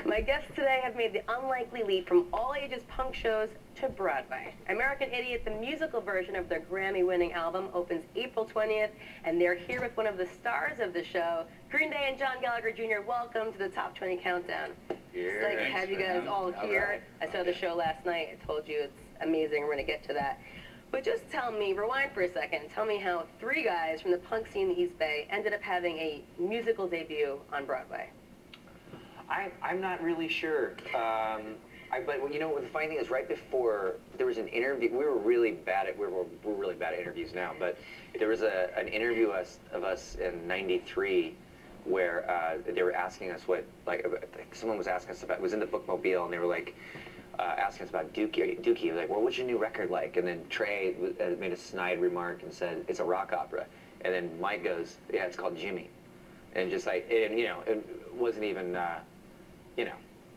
My guests today have made the unlikely leap from all-ages punk shows to Broadway. American Idiot, the musical version of their Grammy-winning album, opens April 20th, and they're here with one of the stars of the show, Green Day and John Gallagher Jr. Welcome to the Top 20 Countdown. It's like to have you guys all here. I saw the show last night. I told you it's amazing. We're going to get to that. But just tell me, rewind for a second, tell me how three guys from the punk scene in the East Bay ended up having a musical debut on Broadway. I'm not really sure. But you know, the funny thing is, right before there was an interview, we were really bad at we're really bad at interviews now. But there was an interview of us in '93 where they were asking us what someone was asking us about. It was in the bookmobile, and they were like asking us about Dookie. Dookie was like, well, what's your new record like? And then Trey made a snide remark and said it's a rock opera. And then Mike goes, yeah, it's called Jimmy. And just like, and you know, it wasn't even.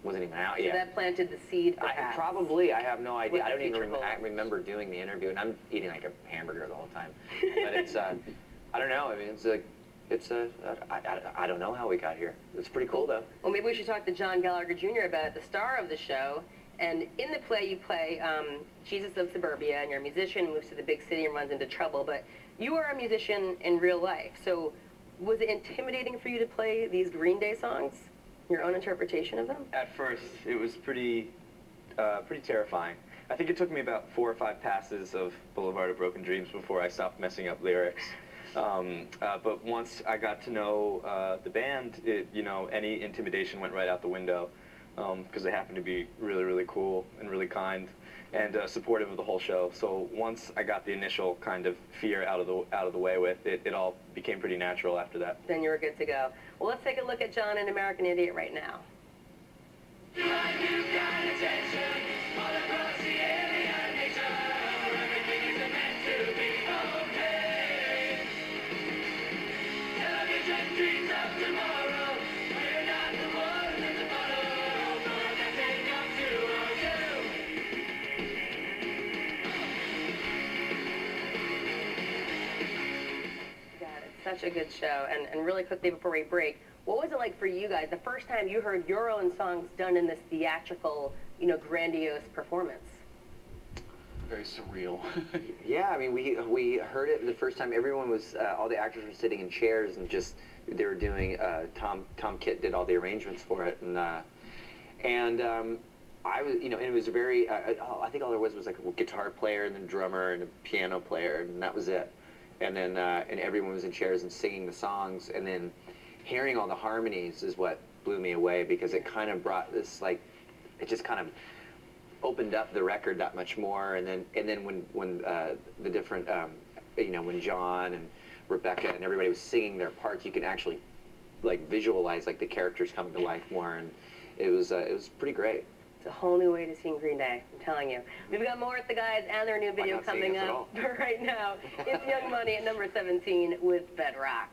Wasn't even out yet. So that planted the seed, probably, I have no idea. I don't even remember doing the interview, and I'm eating like a hamburger the whole time. But it's, I don't know, I mean, I don't know how we got here. It's pretty cool, though. Well, maybe we should talk to John Gallagher Jr. about it, the star of the show. And in the play, you play Jesus of Suburbia, and you're a musician, moves to the big city and runs into trouble. But you are a musician in real life, so was it intimidating for you to play these Green Day songs? Your own interpretation of them? At first, it was pretty terrifying. I think it took me about 4 or 5 passes of Boulevard of Broken Dreams before I stopped messing up lyrics. But once I got to know the band, you know, any intimidation went right out the window because they happened to be really, really cool and really kind and supportive of the whole show. So once I got the initial kind of fear out of the way with it, it all became pretty natural after that. Then you were good to go. Well, let's take a look at John and American Idiot right now. Such a good show. And really quickly before we break, what was it like for you guys the first time you heard your own songs done in this theatrical, you know, grandiose performance? Very surreal. Yeah, I mean, we heard it the first time. Everyone was, all the actors were sitting in chairs and just, they were doing, Tom Kitt did all the arrangements for it. And I was, you know, and it was very, I think all there was like a guitar player and then drummer and a piano player, and that was it. And then and everyone was in chairs and singing the songs, and then hearing all the harmonies is what blew me away, because it kind of brought this, like, it just kind of opened up the record that much more. And then when the different you know, when John and Rebecca and everybody was singing their parts, you can actually like visualize like the characters coming to life more, and it was pretty great. It's a whole new way to seeing Green Day, I'm telling you. We've got more with the guys and their new video coming up. But right now, it's Young Money at number 17 with Bedrock.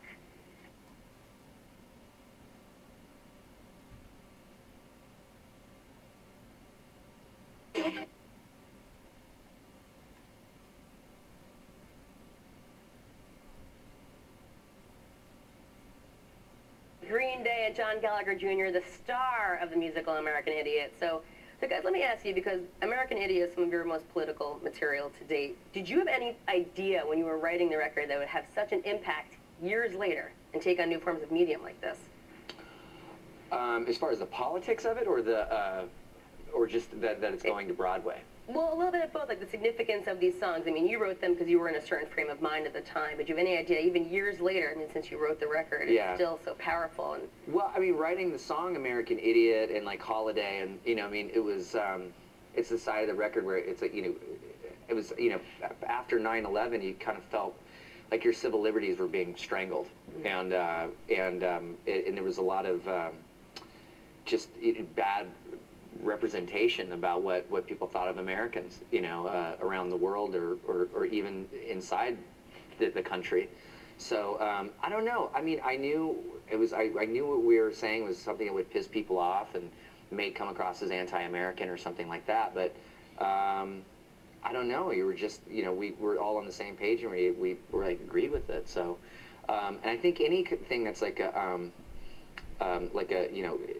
Green Day and John Gallagher Jr., the star of the musical American Idiot. So guys, let me ask you, because American Idiot is some of your most political material to date. Did you have any idea when you were writing the record that it would have such an impact years later and take on new forms of medium like this? As far as the politics of it, or just that it's going to Broadway? Well, a little bit of both, like the significance of these songs. I mean, you wrote them because you were in a certain frame of mind at the time, but do you have any idea, even years later, I mean, since you wrote the record, it's still so powerful? And well, I mean, writing the song American Idiot and like Holiday, and, you know, I mean, it was, it's the side of the record where it's like, you know, it was, you know, after 9/11, you kind of felt like your civil liberties were being strangled. And there was a lot of just bad representation about what people thought of Americans, you know, around the world or even inside the country. So I don't know. I mean, I knew I knew what we were saying was something that would piss people off and may come across as anti-American or something like that. But I don't know. You were just, you know, we were all on the same page, and we were like agreed with it. So, and I think anything that's like a like a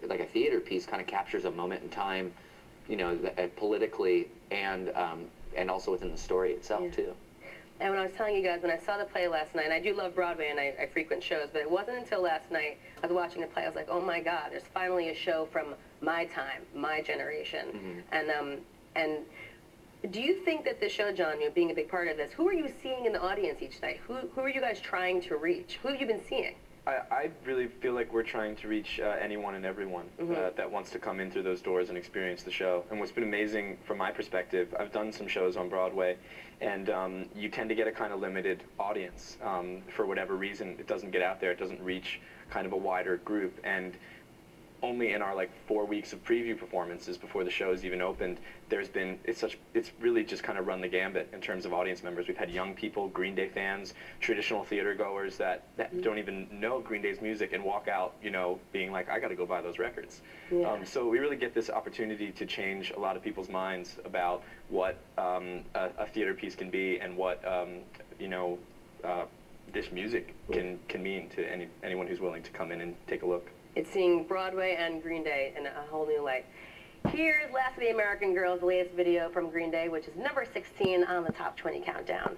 like a theater piece kind of captures a moment in time, politically and also within the story itself too. And when I was telling you guys, when I saw the play last night, and I do love Broadway and I frequent shows, but it wasn't until last night I was watching the play, I was like, oh my God, there's finally a show from my time, my generation. And do you think that the show, John, being a big part of this, who are you seeing in the audience each night? Who are you guys trying to reach? Who have you been seeing? I really feel like we're trying to reach anyone and everyone that wants to come in through those doors and experience the show. And what's been amazing from my perspective, I've done some shows on Broadway, and you tend to get a kind of limited audience. For whatever reason, it doesn't get out there, it doesn't reach kind of a wider group. And only in our 4 weeks of preview performances before the show has even opened, it's really just kind of run the gambit in terms of audience members. We've had young people, Green Day fans, traditional theater goers that don't even know Green Day's music and walk out, being like, I got to go buy those records. So we really get this opportunity to change a lot of people's minds about what a theater piece can be and what this music can mean to anyone who's willing to come in and take a look. It's seeing Broadway and Green Day in a whole new light. Here's Last of the American Girls, the latest video from Green Day, which is number 16 on the top 20 countdown.